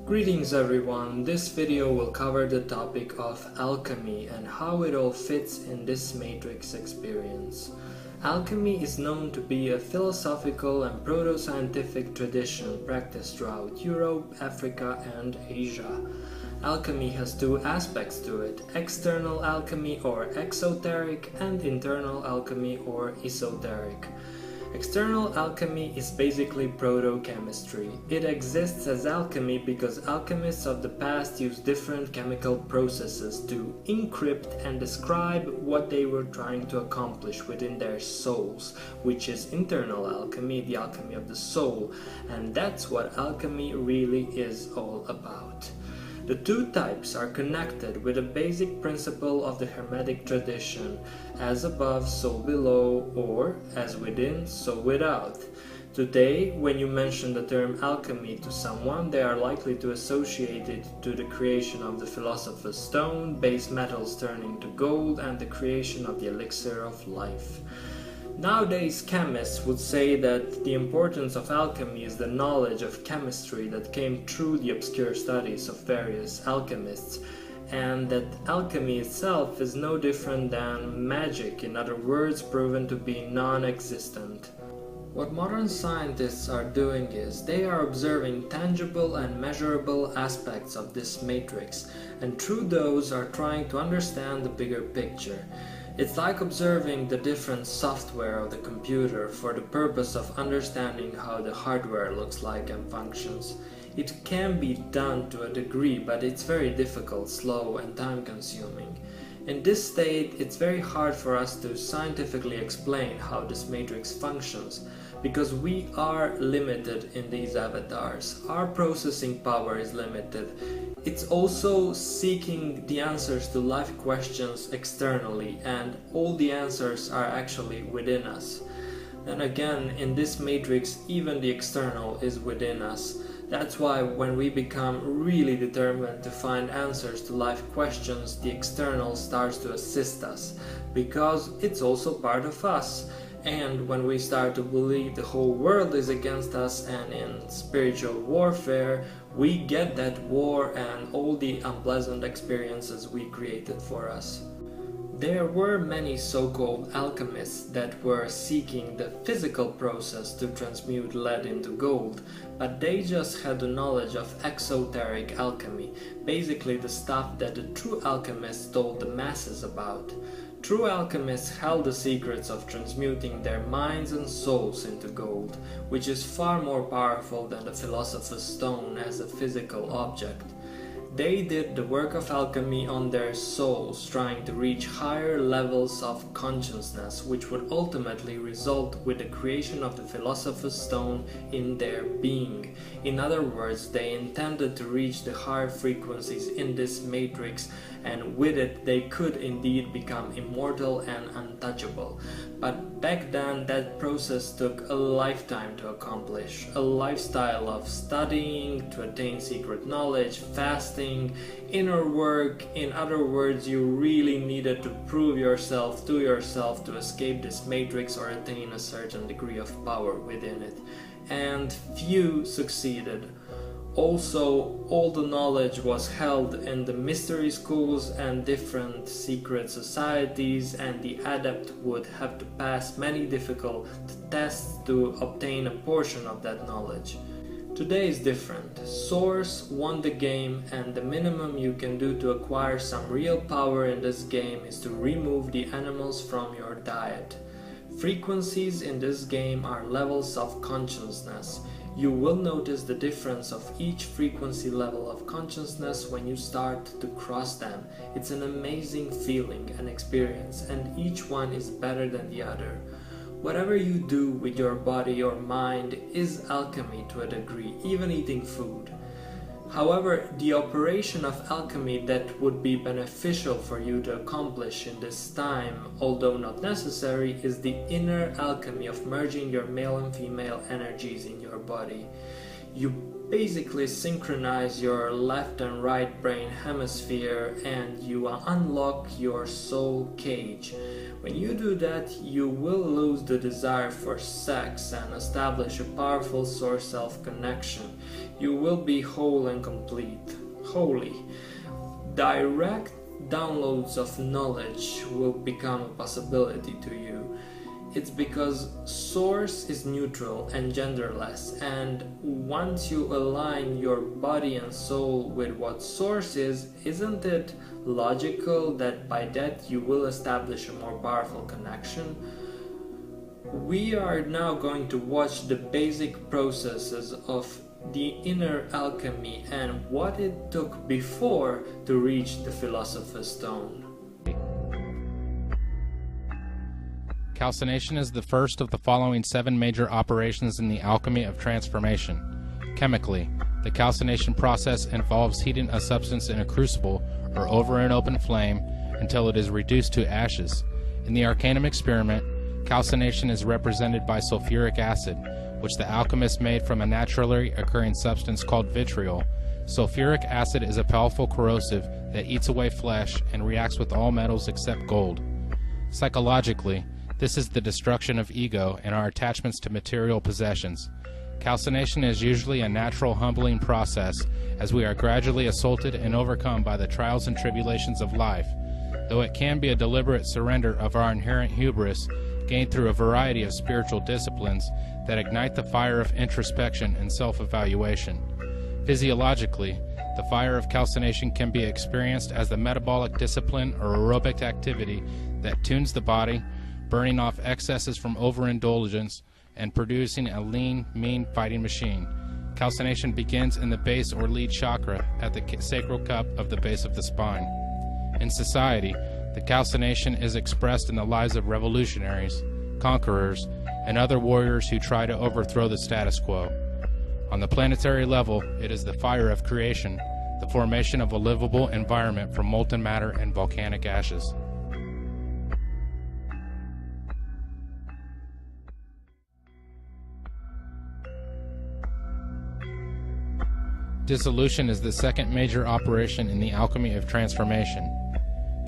Greetings everyone, this video will cover the topic of alchemy and how it all fits in this matrix experience. Alchemy is known to be a philosophical and proto-scientific tradition practiced throughout Europe, Africa and Asia. Alchemy has two aspects to it: external alchemy or exoteric and internal alchemy or esoteric. External alchemy is basically proto-chemistry. It exists as alchemy because alchemists of the past used different chemical processes to encrypt and describe what they were trying to accomplish within their souls, which is internal alchemy, the alchemy of the soul, and that's what alchemy really is all about. The two types are connected with a basic principle of the Hermetic tradition: as above, so below, or as within, so without. Today, when you mention the term alchemy to someone, they are likely to associate it to the creation of the Philosopher's Stone, base metals turning to gold, and the creation of the elixir of life. Nowadays, chemists would say that the importance of alchemy is the knowledge of chemistry that came through the obscure studies of various alchemists, and that alchemy itself is no different than magic, in other words, proven to be non-existent. What modern scientists are doing is they are observing tangible and measurable aspects of this matrix, and through those are trying to understand the bigger picture. It's like observing the different software of the computer for the purpose of understanding how the hardware looks like and functions. It can be done to a degree, but it's very difficult, slow and time-consuming. In this state, it's very hard for us to scientifically explain how this matrix functions, because we are limited in these avatars. Our processing power is limited. It's also seeking the answers to life questions externally, and all the answers are actually within us. Then again, in this matrix, even the external is within us. That's why when we become really determined to find answers to life questions, the external starts to assist us, because it's also part of us. And when we start to believe the whole world is against us and in spiritual warfare, we get that war and all the unpleasant experiences we created for us. There were many so-called alchemists that were seeking the physical process to transmute lead into gold, but they just had the knowledge of exoteric alchemy, basically the stuff that the true alchemists told the masses about. True alchemists held the secrets of transmuting their minds and souls into gold, which is far more powerful than the Philosopher's Stone as a physical object. They did the work of alchemy on their souls, trying to reach higher levels of consciousness, which would ultimately result with the creation of the Philosopher's Stone in their being. In other words, they intended to reach the higher frequencies in this matrix, and with it they could indeed become immortal and untouchable. But back then that process took a lifetime to accomplish, a lifestyle of studying to attain secret knowledge, fasting, inner work. In other words, you really needed to prove yourself to escape this matrix or attain a certain degree of power within it. And few succeeded. Also, all the knowledge was held in the mystery schools and different secret societies, and the adept would have to pass many difficult tests to obtain a portion of that knowledge. Today is different. Source won the game, and the minimum you can do to acquire some real power in this game is to remove the animals from your diet. Frequencies in this game are levels of consciousness. You will notice the difference of each frequency level of consciousness when you start to cross them. It's an amazing feeling and experience, and each one is better than the other. Whatever you do with your body or mind is alchemy to a degree, even eating food. However, the operation of alchemy that would be beneficial for you to accomplish in this time, although not necessary, is the inner alchemy of merging your male and female energies in your body. You basically synchronize your left and right brain hemisphere and you unlock your soul cage. When you do that, you will lose the desire for sex and establish a powerful source-self connection. you will be whole and complete. Holy. Direct downloads of knowledge will become a possibility to you. It's because Source is neutral and genderless, and once you align your body and soul with what Source is, isn't it logical that by that you will establish a more powerful connection? We are now going to watch the basic processes of the inner alchemy and what it took before to reach the Philosopher's Stone. Calcination is the first of the following 7 major operations in the alchemy of transformation. Chemically, the calcination process involves heating a substance in a crucible or over an open flame until it is reduced to ashes. In the Arcanum experiment, calcination is represented by sulfuric acid, which the alchemist made from a naturally occurring substance called vitriol. Sulfuric acid is a powerful corrosive that eats away flesh and reacts with all metals except gold. Psychologically, this is the destruction of ego and our attachments to material possessions. Calcination is usually a natural humbling process as we are gradually assaulted and overcome by the trials and tribulations of life, though it can be a deliberate surrender of our inherent hubris gained through a variety of spiritual disciplines that ignite the fire of introspection and self-evaluation. Physiologically, the fire of calcination can be experienced as the metabolic discipline or aerobic activity that tunes the body, burning off excesses from overindulgence and producing a lean, mean fighting machine. Calcination begins in the base or lead chakra at the sacral cup of the base of the spine. In society, the calcination is expressed in the lives of revolutionaries, conquerors, and other warriors who try to overthrow the status quo. On the planetary level, it is the fire of creation, the formation of a livable environment from molten matter and volcanic ashes. Dissolution is the second major operation in the alchemy of transformation.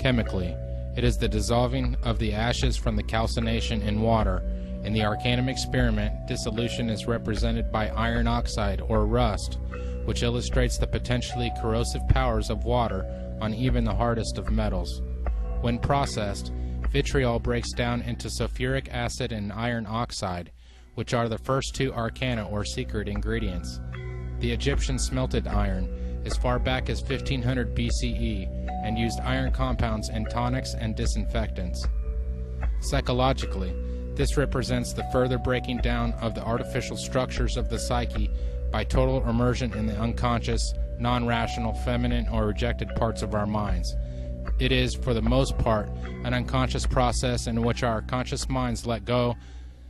Chemically, it is the dissolving of the ashes from the calcination in water. In the Arcanum experiment, dissolution is represented by iron oxide or rust, which illustrates the potentially corrosive powers of water on even the hardest of metals. When processed, vitriol breaks down into sulfuric acid and iron oxide, which are the first 2 arcana or secret ingredients. The Egyptians smelted iron as far back as 1500 BCE and used iron compounds in tonics and disinfectants. Psychologically, this represents the further breaking down of the artificial structures of the psyche by total immersion in the unconscious, non-rational, feminine, or rejected parts of our minds. It is, for the most part, an unconscious process in which our conscious minds let go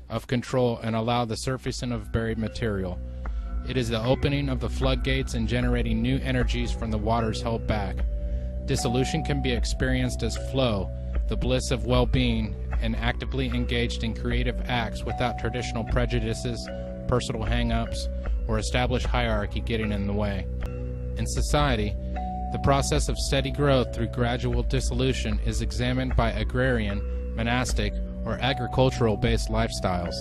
of control and allow the surfacing of buried material. It is the opening of the floodgates and generating new energies from the waters held back. Dissolution can be experienced as flow, the bliss of well-being, and actively engaged in creative acts without traditional prejudices, personal hang-ups, or established hierarchy getting in the way. In society, the process of steady growth through gradual dissolution is examined by agrarian, monastic, or agricultural-based lifestyles.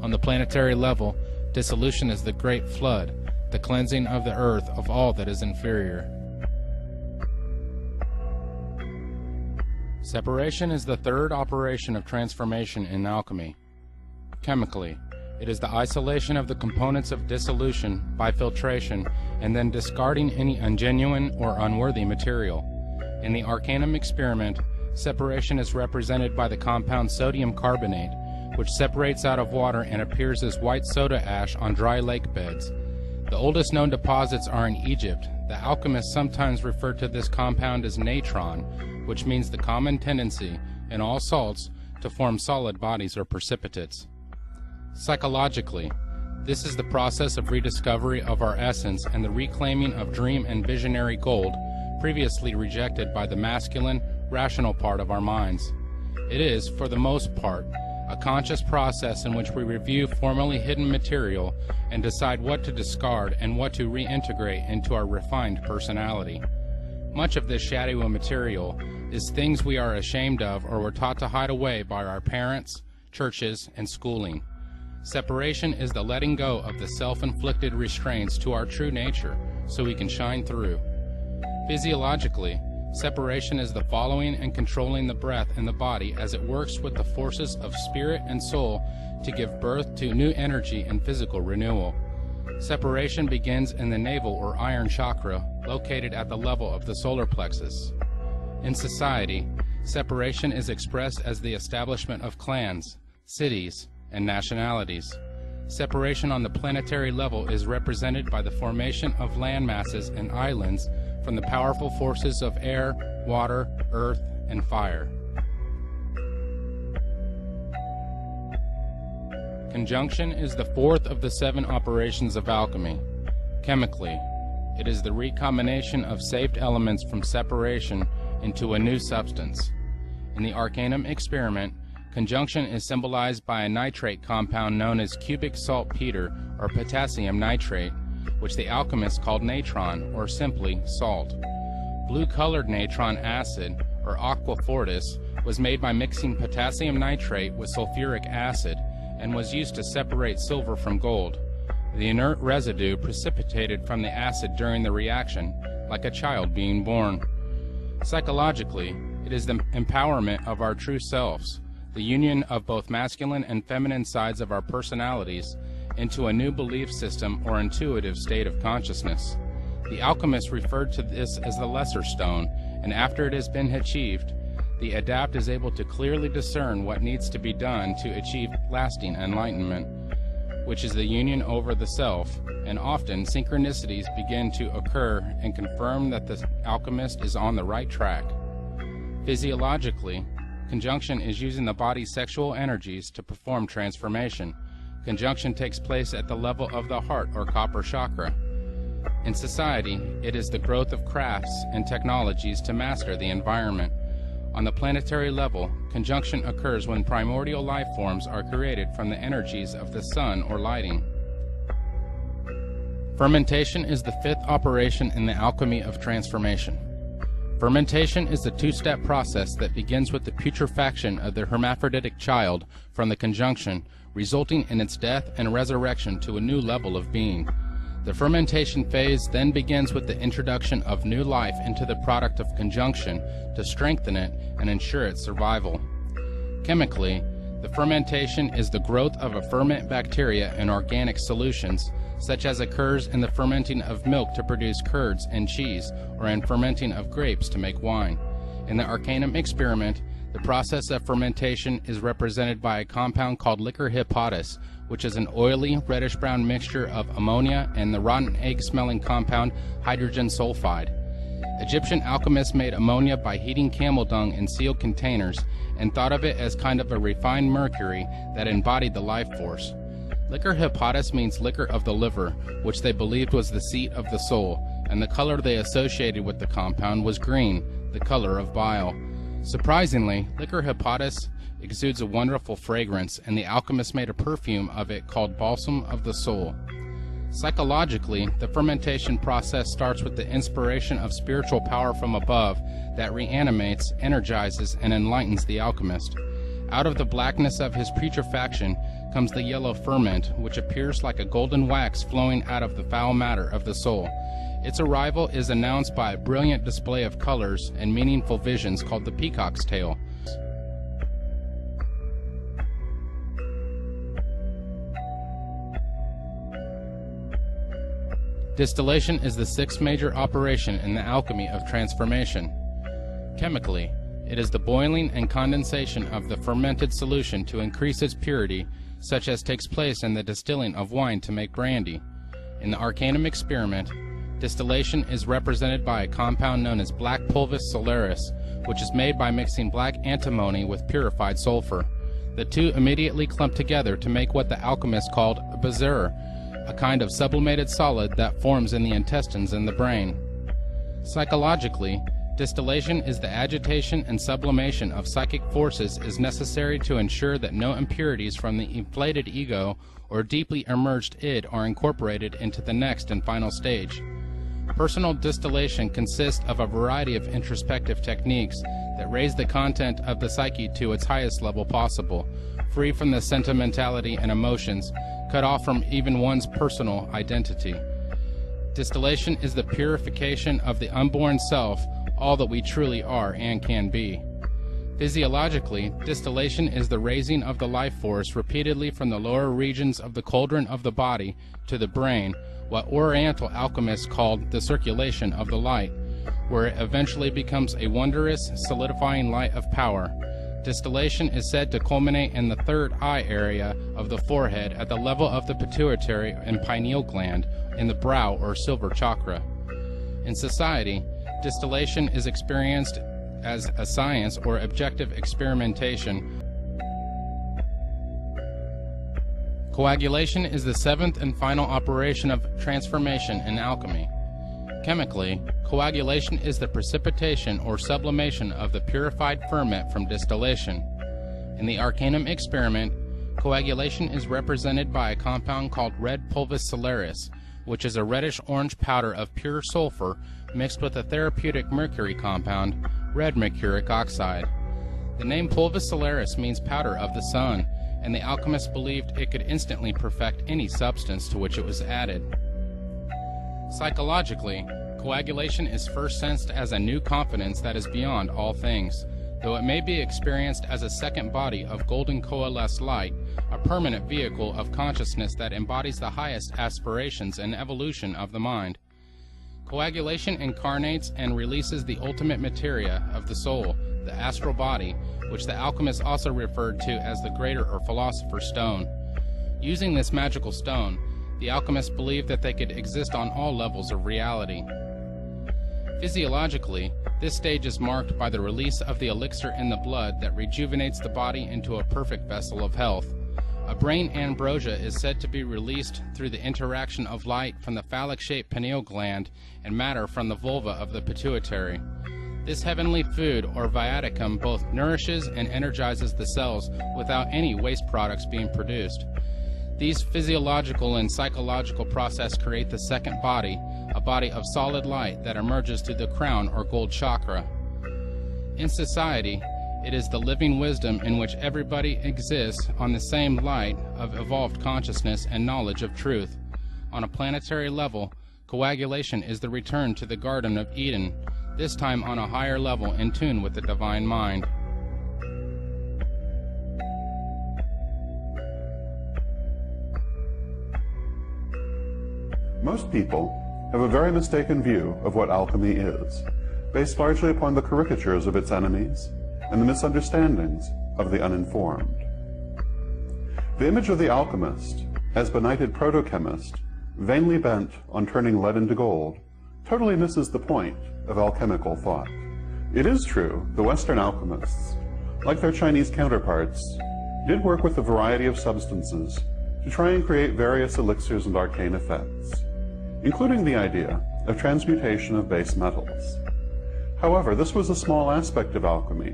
On the planetary level, dissolution is the great flood, the cleansing of the earth of all that is inferior. Separation is the third operation of transformation in alchemy. Chemically, it is the isolation of the components of dissolution by filtration and then discarding any ungenuine or unworthy material. In the Arcanum experiment, separation is represented by the compound sodium carbonate, which separates out of water and appears as white soda ash on dry lake beds. The oldest known deposits are in Egypt. The alchemists sometimes refer to this compound as natron, which means the common tendency in all salts to form solid bodies or precipitates. Psychologically, this is the process of rediscovery of our essence and the reclaiming of dream and visionary gold previously rejected by the masculine, rational part of our minds. It is, for the most part, a conscious process in which we review formerly hidden material and decide what to discard and what to reintegrate into our refined personality. Much of this shadowy material is things we are ashamed of or were taught to hide away by our parents, churches, and schooling. Separation is the letting go of the self-inflicted restraints to our true nature so we can shine through. Physiologically, separation is the following and controlling the breath in the body as it works with the forces of spirit and soul to give birth to new energy and physical renewal. Separation begins in the navel or iron chakra, located at the level of the solar plexus. In society, separation is expressed as the establishment of clans, cities, and nationalities. Separation on the planetary level is represented by the formation of land masses and islands from the powerful forces of air, water, earth, and fire. Conjunction is the fourth of the 7 operations of alchemy. Chemically, it is the recombination of saved elements from separation into a new substance. In the Arcanum experiment, conjunction is symbolized by a nitrate compound known as cubic saltpeter or potassium nitrate, which the alchemists called natron, or simply salt. Blue-colored natron acid, or aqua fortis, was made by mixing potassium nitrate with sulfuric acid and was used to separate silver from gold. The inert residue precipitated from the acid during the reaction, like a child being born. Psychologically, it is the empowerment of our true selves, the union of both masculine and feminine sides of our personalities into a new belief system or intuitive state of consciousness. The alchemists referred to this as the lesser stone, and after it has been achieved, the adept is able to clearly discern what needs to be done to achieve lasting enlightenment, which is the union over the self, and often synchronicities begin to occur and confirm that the alchemist is on the right track. Physiologically, conjunction is using the body's sexual energies to perform transformation. Conjunction takes place at the level of the heart or copper chakra. In society, it is the growth of crafts and technologies to master the environment. On the planetary level, conjunction occurs when primordial life forms are created from the energies of the sun or lighting. Fermentation is the 5th operation in the alchemy of transformation. Fermentation is the 2-step process that begins with the putrefaction of the hermaphroditic child from the conjunction, resulting in its death and resurrection to a new level of being. The fermentation phase then begins with the introduction of new life into the product of conjunction to strengthen it and ensure its survival. Chemically, the fermentation is the growth of a ferment bacteria in organic solutions, such as occurs in the fermenting of milk to produce curds and cheese, or in fermenting of grapes to make wine. In the Arcanum experiment, the process of fermentation is represented by a compound called liquor hepatis, which is an oily, reddish-brown mixture of ammonia and the rotten egg-smelling compound hydrogen sulfide. Egyptian alchemists made ammonia by heating camel dung in sealed containers and thought of it as kind of a refined mercury that embodied the life force. Liquor hepatis means liquor of the liver, which they believed was the seat of the soul, and the color they associated with the compound was green, the color of bile. Surprisingly, liquor hepatis exudes a wonderful fragrance, and the alchemists made a perfume of it called balsam of the soul. Psychologically, the fermentation process starts with the inspiration of spiritual power from above that reanimates, energizes, and enlightens the alchemist. Out of the blackness of his putrefaction comes the yellow ferment, which appears like a golden wax flowing out of the foul matter of the soul. Its arrival is announced by a brilliant display of colors and meaningful visions called the peacock's tail. Distillation is the 6th major operation in the alchemy of transformation. Chemically, it is the boiling and condensation of the fermented solution to increase its purity, such as takes place in the distilling of wine to make brandy. In the Arcanum experiment, distillation is represented by a compound known as black pulvis solaris, which is made by mixing black antimony with purified sulfur. The two immediately clump together to make what the alchemists called a bezoar, a kind of sublimated solid that forms in the intestines and the brain. Psychologically, distillation is the agitation and sublimation of psychic forces is necessary to ensure that no impurities from the inflated ego or deeply emerged id are incorporated into the next and final stage. Personal distillation consists of a variety of introspective techniques that raise the content of the psyche to its highest level possible. free from the sentimentality and emotions, cut off from even one's personal identity. Distillation is the purification of the unborn self, all that we truly are and can be. Physiologically, distillation is the raising of the life force repeatedly from the lower regions of the cauldron of the body to the brain, what Oriental alchemists called the circulation of the light, where it eventually becomes a wondrous, solidifying light of power. Distillation is said to culminate in the third eye area of the forehead at the level of the pituitary and pineal gland in the brow or silver chakra. In society, distillation is experienced as a science or objective experimentation. Coagulation is the seventh and final operation of transformation in alchemy. Chemically, coagulation is the precipitation or sublimation of the purified ferment from distillation. In the Arcanum experiment, coagulation is represented by a compound called red pulvis solaris, which is a reddish-orange powder of pure sulfur mixed with a therapeutic mercury compound, red mercuric oxide. The name pulvis solaris means powder of the sun, and the alchemists believed it could instantly perfect any substance to which it was added. Psychologically, coagulation is first sensed as a new confidence that is beyond all things, though it may be experienced as a second body of golden coalesced light, a permanent vehicle of consciousness that embodies the highest aspirations and evolution of the mind. Coagulation incarnates and releases the ultimate materia of the soul, the astral body, which the alchemists also referred to as the greater or philosopher's stone. Using this magical stone, the alchemists believed that they could exist on all levels of reality. Physiologically, this stage is marked by the release of the elixir in the blood that rejuvenates the body into a perfect vessel of health. A brain ambrosia is said to be released through the interaction of light from the phallic-shaped pineal gland and matter from the vulva of the pituitary. This heavenly food, or viaticum, both nourishes and energizes the cells without any waste products being produced. These physiological and psychological processes create the second body, a body of solid light that emerges through the crown or gold chakra. In society, it is the living wisdom in which everybody exists on the same light of evolved consciousness and knowledge of truth. On a planetary level, coagulation is the return to the Garden of Eden, this time on a higher level in tune with the divine mind. Most people have a very mistaken view of what alchemy is, based largely upon the caricatures of its enemies and the misunderstandings of the uninformed. The image of the alchemist, as benighted proto-chemist, vainly bent on turning lead into gold, totally misses the point of alchemical thought. It is true, the Western alchemists, like their Chinese counterparts, did work with a variety of substances to try and create various elixirs and arcane effects, including the idea of transmutation of base metals. However, this was a small aspect of alchemy,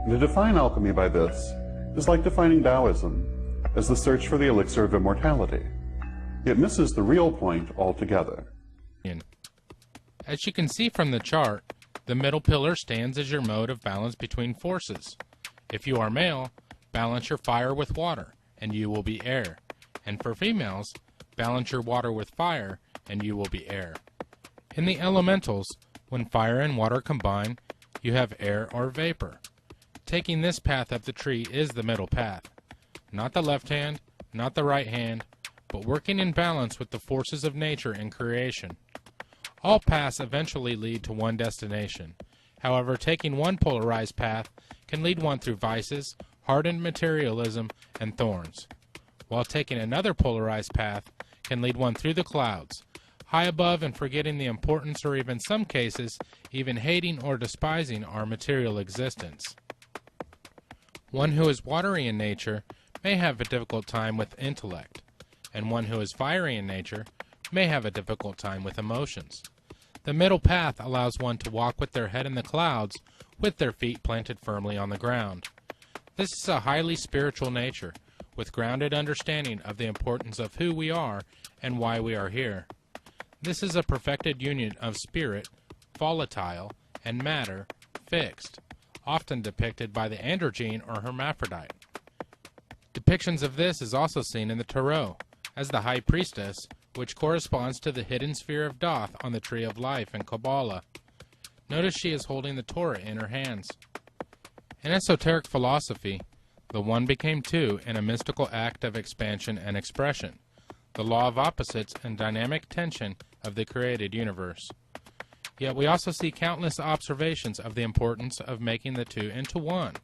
and to define alchemy by this is like defining Taoism as the search for the elixir of immortality. It misses the real point altogether. As you can see from the chart, the middle pillar stands as your mode of balance between forces. If you are male, balance your fire with water, and you will be air. And for females, balance your water with fire, and you will be air. In the elementals, when fire and water combine, you have air or vapor. Taking this path up the tree is the middle path. Not the left hand, not the right hand, but working in balance with the forces of nature and creation. All paths eventually lead to one destination. However, taking one polarized path can lead one through vices, hardened materialism, and thorns, while taking another polarized path can lead one through the clouds, high above and forgetting the importance or even some cases, even hating or despising our material existence. One who is watery in nature may have a difficult time with intellect, and one who is fiery in nature may have a difficult time with emotions. The middle path allows one to walk with their head in the clouds, with their feet planted firmly on the ground. This is a highly spiritual nature, with grounded understanding of the importance of who we are and why we are here. This is a perfected union of spirit, volatile, and matter, fixed, often depicted by the androgyne or hermaphrodite. Depictions of this is also seen in the Tarot, as the High Priestess, which corresponds to the hidden sphere of Thoth on the Tree of Life in Kabbalah. Notice she is holding the Torah in her hands. In esoteric philosophy, the one became two in a mystical act of expansion and expression, the law of opposites and dynamic tension of the created universe. Yet we also see countless observations of the importance of making the two into one,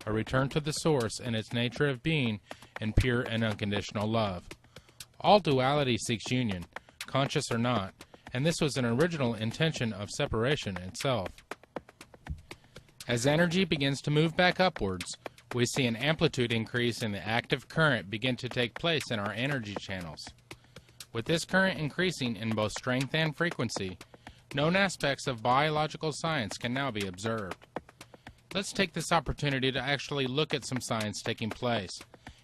a return to the source and its nature of being in pure and unconditional love. All duality seeks union, conscious or not, and this was an original intention of separation itself. As energy begins to move back upwards, we see an amplitude increase in the active current begin to take place in our energy channels. With this current increasing in both strength and frequency, known aspects of biological science can now be observed. Let's take this opportunity to actually look at some science taking place,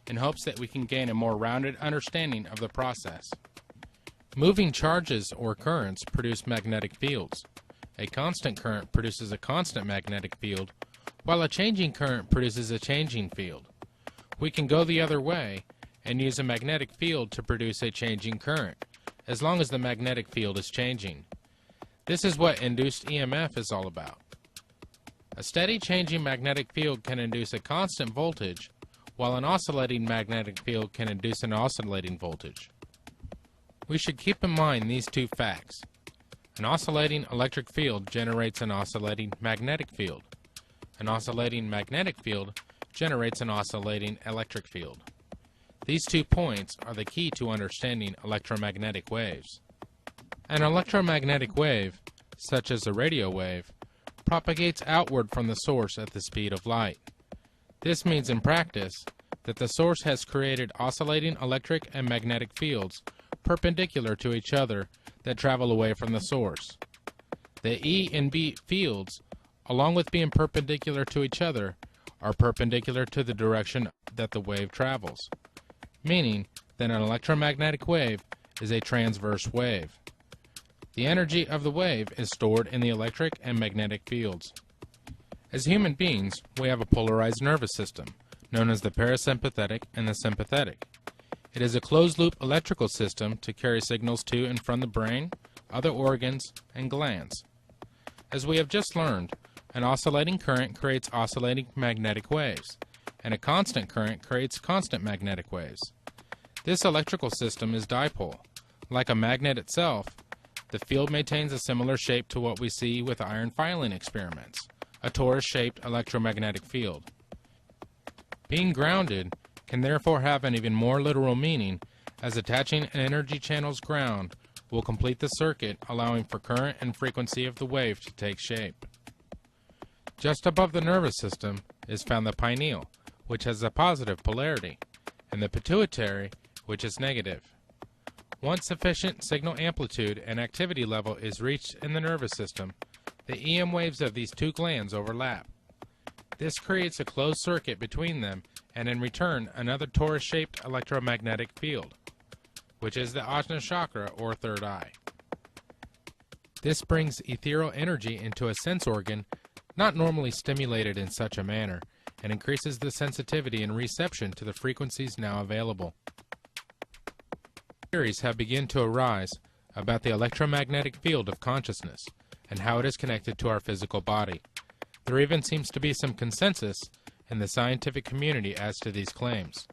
in hopes that we can gain a more rounded understanding of the process. Moving charges or currents produce magnetic fields. A constant current produces a constant magnetic field, while a changing current produces a changing field. We can go the other way and use a magnetic field to produce a changing current, as long as the magnetic field is changing. This is what induced EMF is all about. A steady changing magnetic field can induce a constant voltage, while an oscillating magnetic field can induce an oscillating voltage. We should keep in mind these two facts. An oscillating electric field generates an oscillating magnetic field. An oscillating magnetic field generates an oscillating electric field. These 2 points are the key to understanding electromagnetic waves. An electromagnetic wave, such as a radio wave, propagates outward from the source at the speed of light. This means in practice that the source has created oscillating electric and magnetic fields perpendicular to each other that travel away from the source. The E and B fields, along with being perpendicular to each other, are perpendicular to the direction that the wave travels, meaning that an electromagnetic wave is a transverse wave. The energy of the wave is stored in the electric and magnetic fields. As human beings, we have a polarized nervous system, known as the parasympathetic and the sympathetic. It is a closed-loop electrical system to carry signals to and from the brain, other organs, and glands. As we have just learned, an oscillating current creates oscillating magnetic waves, and a constant current creates constant magnetic waves. This electrical system is dipole. Like a magnet itself, the field maintains a similar shape to what we see with iron filing experiments, a torus-shaped electromagnetic field. Being grounded can therefore have an even more literal meaning, as attaching an energy channel's ground will complete the circuit, allowing for current and frequency of the wave to take shape. Just above the nervous system is found the pineal, which has a positive polarity, and the pituitary, which is negative. Once sufficient signal amplitude and activity level is reached in the nervous system, the EM waves of these two glands overlap. This creates a closed circuit between them, and in return another torus-shaped electromagnetic field, which is the Ajna chakra or third eye. This brings ethereal energy into a sense organ not normally stimulated in such a manner, and increases the sensitivity and reception to the frequencies now available. Theories have begun to arise about the electromagnetic field of consciousness and how it is connected to our physical body. There even seems to be some consensus in the scientific community as to these claims.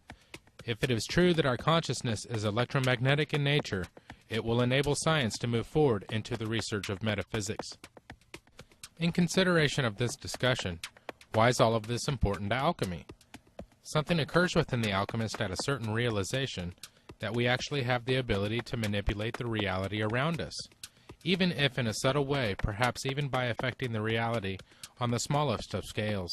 If it is true that our consciousness is electromagnetic in nature, it will enable science to move forward into the research of metaphysics. In consideration of this discussion, why is all of this important to alchemy? Something occurs within the alchemist at a certain realization that we actually have the ability to manipulate the reality around us, even if in a subtle way, perhaps even by affecting the reality on the smallest of scales.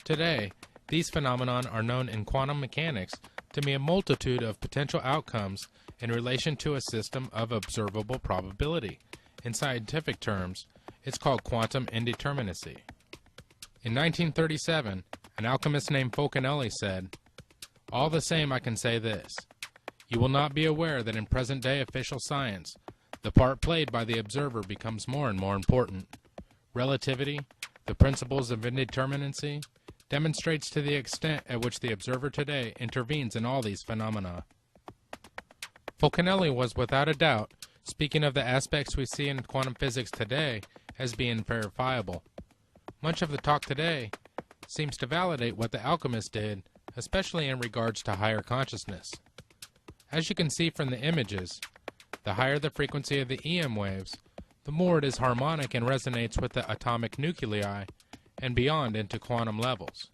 Today, these phenomena are known in quantum mechanics to be a multitude of potential outcomes in relation to a system of observable probability. In scientific terms, it's called quantum indeterminacy. In 1937, an alchemist named Fulcanelli said, "All the same, I can say this. You will not be aware that in present-day official science, the part played by the observer becomes more and more important. Relativity, the principles of indeterminacy, demonstrates to the extent at which the observer today intervenes in all these phenomena. Fulcanelli was without a doubt speaking of the aspects we see in quantum physics today as being verifiable. Much of the talk today seems to validate what the alchemists did, especially in regards to higher consciousness. As you can see from the images, the higher the frequency of the EM waves, the more it is harmonic and resonates with the atomic nuclei and beyond into quantum levels.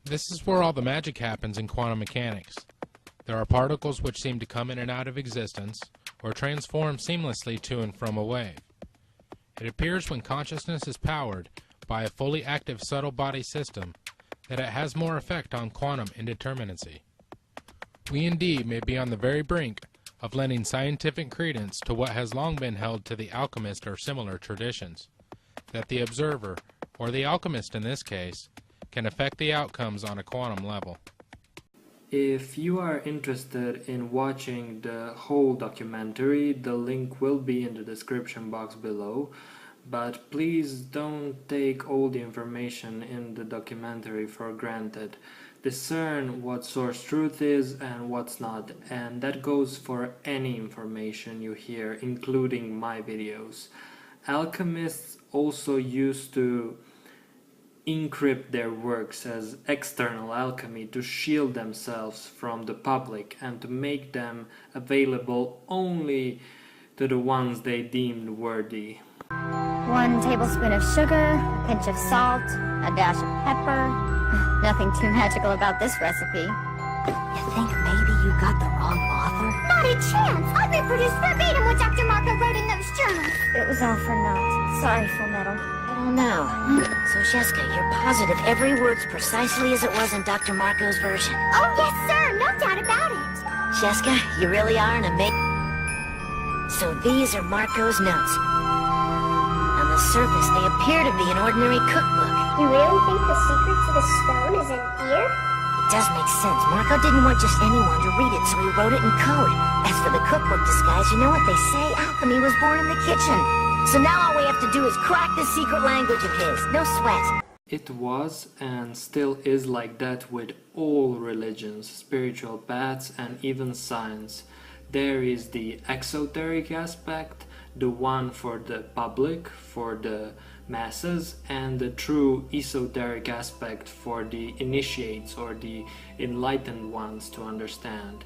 This is where all the magic happens in quantum mechanics. There are particles which seem to come in and out of existence or transform seamlessly to and from a wave. It appears when consciousness is powered by a fully active subtle body system that it has more effect on quantum indeterminacy. We indeed may be on the very brink of lending scientific credence to what has long been held to the alchemist or similar traditions, that the observer, or the alchemist in this case, can affect the outcomes on a quantum level. If you are interested in watching the whole documentary, the link will be in the description box below, but please don't take all the information in the documentary for granted. Discern what source truth is and what's not, and that goes for any information you hear, including my videos. Alchemists also used to encrypt their works as external alchemy to shield themselves from the public and to make them available only to the ones they deemed worthy. 1 tablespoon of sugar, a pinch of salt, a dash of pepper. Nothing too magical about this recipe. You think maybe you got the wrong author? Not a chance! I reproduced verbatim what Dr. Marco wrote in those journals. It was all for naught. Sorry, Full Metal. I don't know. So, Sheska, you're positive every word's precisely as it was in Dr. Marco's version? Oh, yes, sir. No doubt about it. Sheska, you really are an amazing... So these are Marco's notes. On the surface, they appear to be an ordinary cookbook. You really think the secret to the stone is in here? It does make sense. Marco didn't want just anyone to read it, so he wrote it in code. As for the cookbook disguise, you know what they say? Alchemy was born in the kitchen. So now all we have to do is crack the secret language of his. No sweat. It was and still is like that with all religions, spiritual paths, and even science. There is the exoteric aspect, the one for the public, for the masses, and the true esoteric aspect for the initiates or the enlightened ones to understand.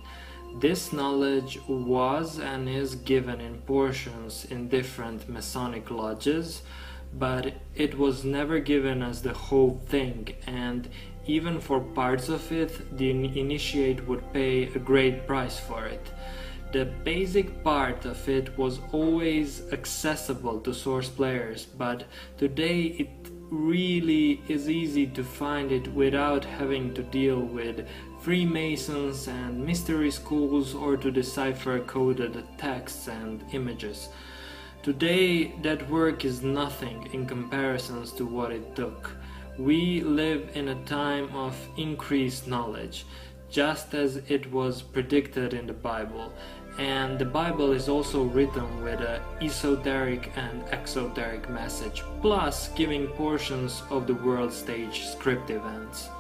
This knowledge was and is given in portions in different Masonic lodges, but it was never given as the whole thing, and even for parts of it, the initiate would pay a great price for it. The basic part of it was always accessible to source players, but today it really is easy to find it without having to deal with Freemasons and mystery schools or to decipher coded texts and images. Today that work is nothing in comparison to what it took. We live in a time of increased knowledge, just as it was predicted in the Bible, and the Bible is also written with an esoteric and exoteric message, plus giving portions of the world stage script events.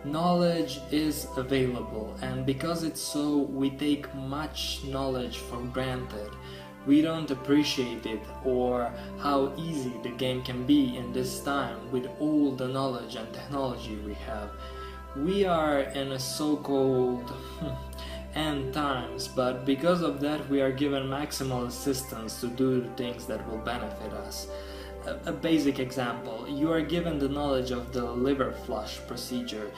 Knowledge is available, and because it's so, we take much knowledge for granted. We don't appreciate it or how easy the game can be in this time with all the knowledge and technology we have. We are in a so-called end times, but because of that we are given maximal assistance to do the things that will benefit us. A basic example, you are given the knowledge of the liver flush procedure.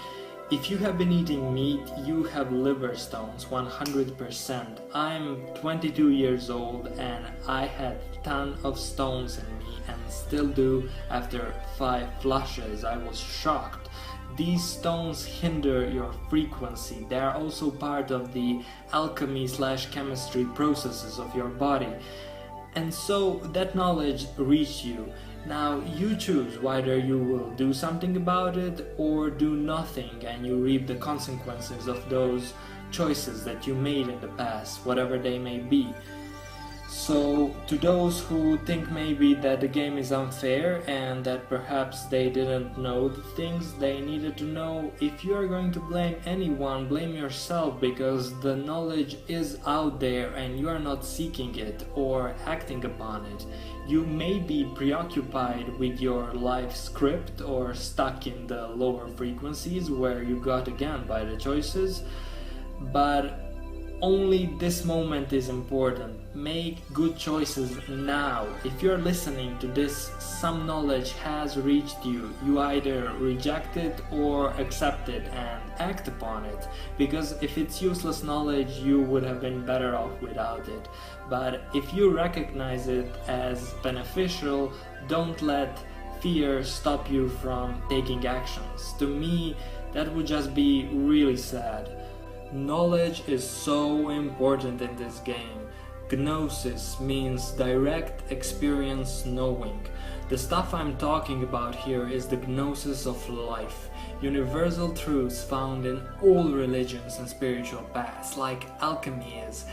If you have been eating meat, you have liver stones 100%. I'm 22 years old and I had a ton of stones in me and still do after 5 flushes. I was shocked. These stones hinder your frequency. They are also part of the alchemy/chemistry processes of your body. And so that knowledge reached you. Now you choose whether you will do something about it or do nothing, and you reap the consequences of those choices that you made in the past, whatever they may be. So to those who think maybe that the game is unfair and that perhaps they didn't know the things they needed to know, if you are going to blame anyone, blame yourself, because the knowledge is out there and you are not seeking it or acting upon it. You may be preoccupied with your life script or stuck in the lower frequencies where you got again by the choices, but only this moment is important. Make good choices now. If you're listening to this, some knowledge has reached you. You either reject it or accept it and act upon it. Because if it's useless knowledge, you would have been better off without it. But if you recognize it as beneficial, don't let fear stop you from taking actions. To me, that would just be really sad. Knowledge is so important in this game. Gnosis means direct experience knowing. The stuff I'm talking about here is the gnosis of life. Universal truths found in all religions and spiritual paths, like alchemy is.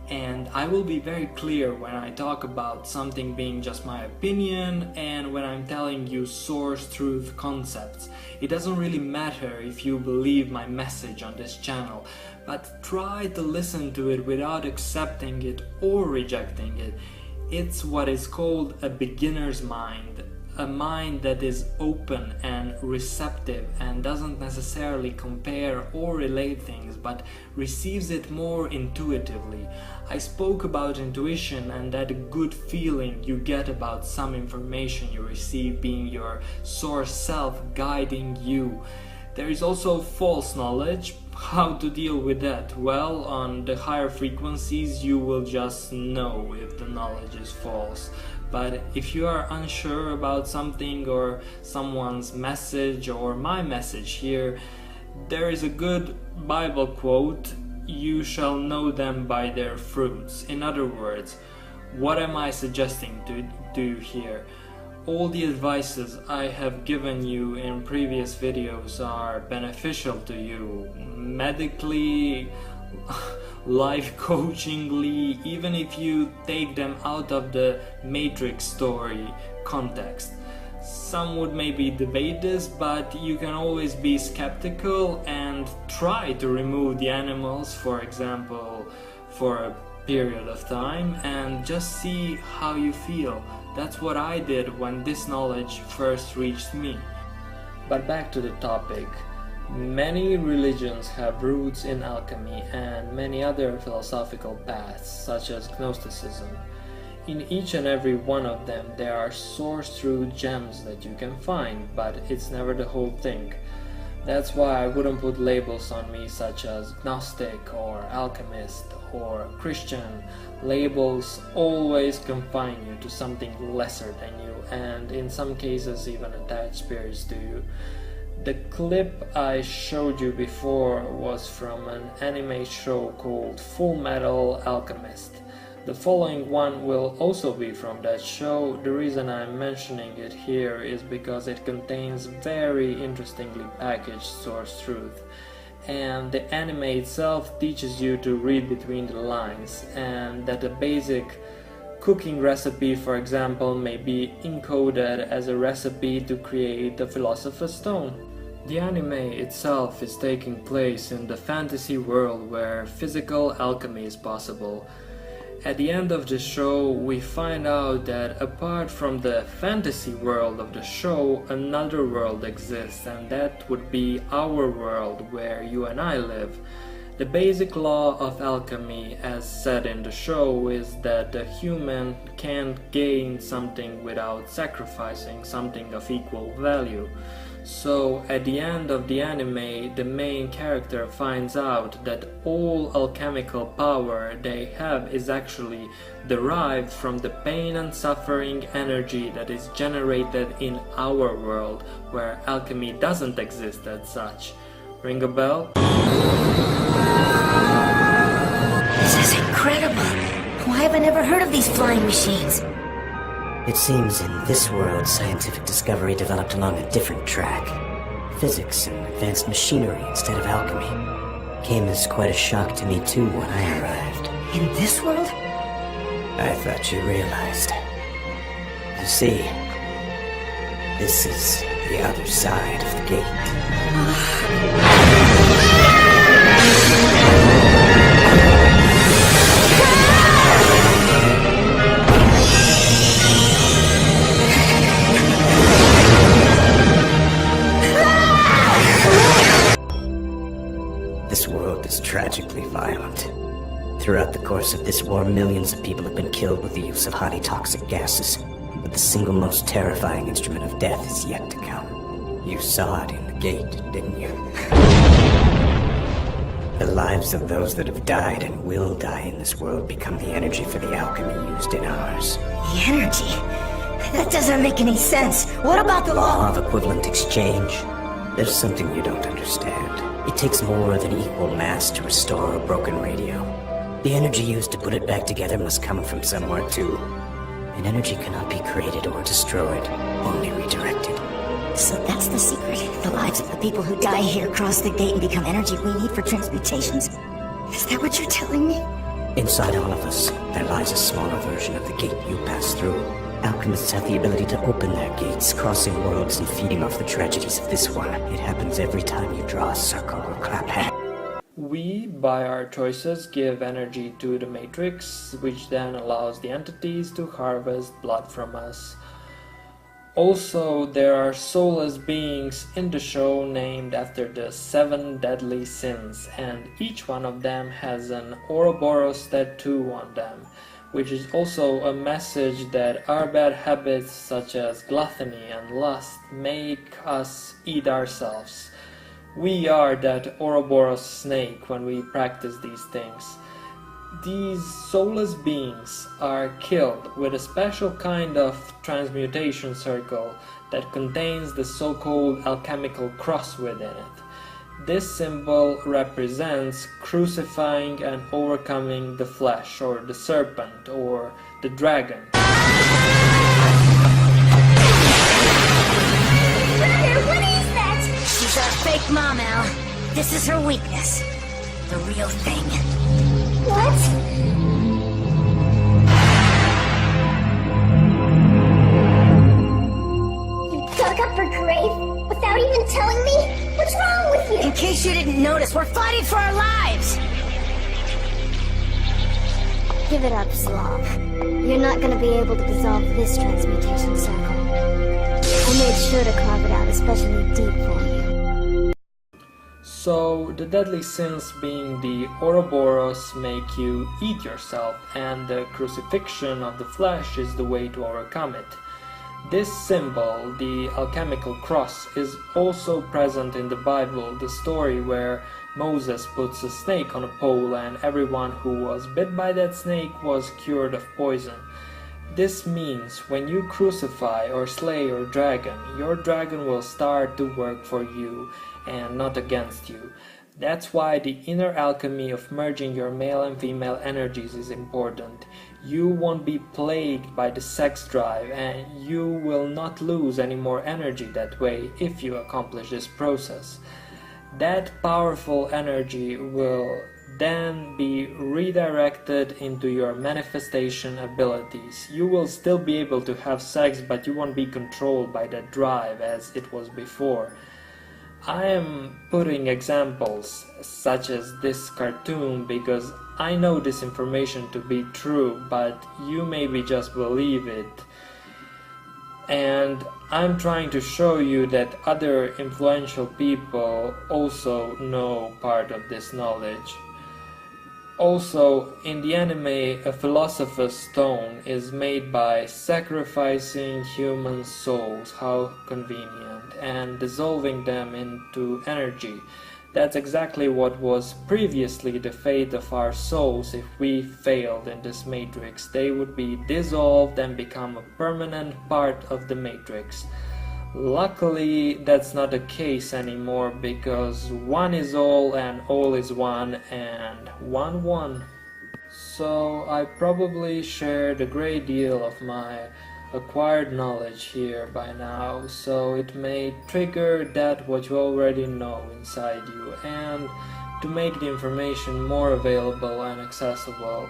And I will be very clear when I talk about something being just my opinion and when I'm telling you source truth concepts. It doesn't really matter if you believe my message on this channel, but try to listen to it without accepting it or rejecting it. It's what is called a beginner's mind. A mind that is open and receptive and doesn't necessarily compare or relate things, but receives it more intuitively. I spoke about intuition and that good feeling you get about some information you receive being your source self guiding you. There is also false knowledge. How to deal with that? Well, on the higher frequencies you will just know if the knowledge is false. But if you are unsure about something or someone's message or my message here, there is a good Bible quote, "You shall know them by their fruits." In other words, what am I suggesting to do here? All the advices I have given you in previous videos are beneficial to you, medically, life coachingly, even if you take them out of the Matrix story context. Some would maybe debate this, but you can always be skeptical and try to remove the animals, for example, for a period of time and just see how you feel. That's what I did when this knowledge first reached me. But back to the topic. Many religions have roots in alchemy and many other philosophical paths, such as Gnosticism. In each and every one of them there are source truth gems that you can find, but it's never the whole thing. That's why I wouldn't put labels on me such as Gnostic or Alchemist or Christian. Labels always confine you to something lesser than you, and in some cases even attach spirits to you. The clip I showed you before was from an anime show called Full Metal Alchemist. The following one will also be from that show. The reason I'm mentioning it here is because it contains very interestingly packaged source truth. And the anime itself teaches you to read between the lines, and that a basic cooking recipe, for example, may be encoded as a recipe to create the Philosopher's Stone. The anime itself is taking place in the fantasy world where physical alchemy is possible. At the end of the show, we find out that apart from the fantasy world of the show, another world exists, and that would be our world where you and I live. The basic law of alchemy, as said in the show, is that the human can't gain something without sacrificing something of equal value. So at the end of the anime, the main character finds out that all alchemical power they have is actually derived from the pain and suffering energy that is generated in our world, where alchemy doesn't exist as such. Ring a bell? This is incredible! Why have I never heard of these flying machines? It seems in this world, scientific discovery developed along a different track. Physics and advanced machinery instead of alchemy. Came as quite a shock to me too when I arrived. In this world? I thought you realized. You see, this is the other side of the gate. This world is tragically violent. Throughout the course of this war, millions of people have been killed with the use of highly toxic gases. But the single most terrifying instrument of death is yet to come. You saw it in the gate, didn't you? The lives of those that have died and will die in this world become the energy for the alchemy used in ours. The energy? That doesn't make any sense. What about the law? Law of equivalent exchange. There's something you don't understand. It takes more than equal mass to restore a broken radio. The energy used to put it back together must come from somewhere too. And energy cannot be created or destroyed, only redirected. So that's the secret. The lives of the people who die here cross the gate and become energy we need for transmutations. Is that what you're telling me? Inside all of us, there lies a smaller version of the gate you pass through. Alchemists have the ability to open their gates, crossing worlds and feeding off the tragedies of this one. It happens every time you draw a circle or clap hands. We, by our choices, give energy to the Matrix, which then allows the entities to harvest blood from us. Also, there are soulless beings in the show named after the 7 deadly sins, and each one of them has an Ouroboros tattoo on them, which is also a message that our bad habits such as gluttony and lust make us eat ourselves. We are that Ouroboros snake when we practice these things. These soulless beings are killed with a special kind of transmutation circle that contains the so-called alchemical cross within it. This symbol represents crucifying and overcoming the flesh, or the serpent, or the dragon. What is that? She's our fake mom, Al. This is her weakness. The real thing. What? You dug up her grave without even telling me? What's wrong with you? In case you didn't notice, we're fighting for our lives! Give it up, Slav. You're not gonna be able to dissolve this transmutation circle. I made sure to carve it out especially deep for you. So, the deadly sins being the Ouroboros make you eat yourself, and the crucifixion of the flesh is the way to overcome it. This symbol, the alchemical cross, is also present in the Bible, the story where Moses puts a snake on a pole and everyone who was bit by that snake was cured of poison. This means when you crucify or slay your dragon will start to work for you and not against you. That's why the inner alchemy of merging your male and female energies is important. You won't be plagued by the sex drive, and you will not lose any more energy that way if you accomplish this process. That powerful energy will then be redirected into your manifestation abilities. You will still be able to have sex, but you won't be controlled by that drive as it was before. I am putting examples such as this cartoon because I know this information to be true, but you maybe just believe it. And I'm trying to show you that other influential people also know part of this knowledge. Also, in the anime, a philosopher's stone is made by sacrificing human souls, how convenient, and dissolving them into energy. That's exactly what was previously the fate of our souls if we failed in this matrix. They would be dissolved and become a permanent part of the matrix. Luckily, that's not the case anymore because one is all and all is one and one won. So I probably shared a great deal of my acquired knowledge here by now, so it may trigger that what you already know inside you, and to make the information more available and accessible.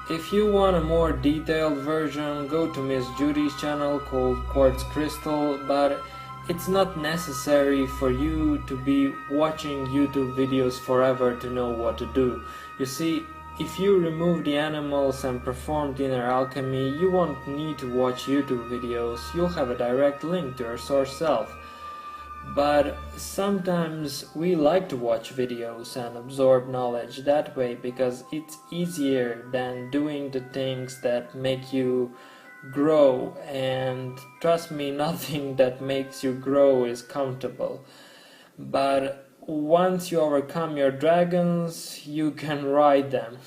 If you want a more detailed version, go to Miss Judy's channel called Quartz Crystal, but it's not necessary for you to be watching YouTube videos forever to know what to do. You see, if you remove the animals and perform inner alchemy, you won't need to watch YouTube videos, you'll have a direct link to your source self. But sometimes we like to watch videos and absorb knowledge that way because it's easier than doing the things that make you grow, and trust me, nothing that makes you grow is comfortable. But once you overcome your dragons, you can ride them.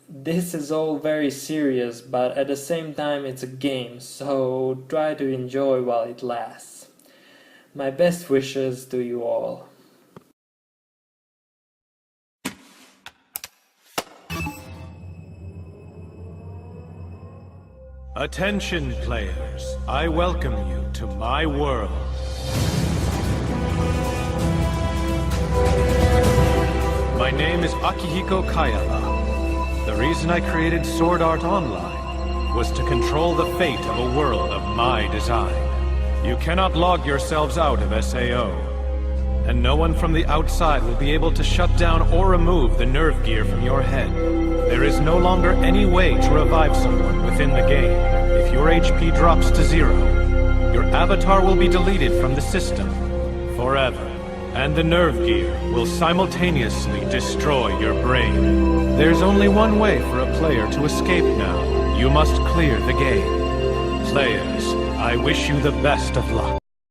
This is all very serious, but at the same time it's a game, so try to enjoy while it lasts. My best wishes to you all. Attention players, I welcome you to my world. My name is Akihiko Kayaba. The reason I created Sword Art Online was to control the fate of a world of my design. You cannot log yourselves out of SAO, and no one from the outside will be able to shut down or remove the nerve gear from your head. There is no longer any way to revive someone within the game. If your HP drops to 0, your avatar will be deleted from the system forever, and the nerve gear will simultaneously destroy your brain. There's only one way for a player to escape now. You must clear the game. Players, I wish you the best of luck.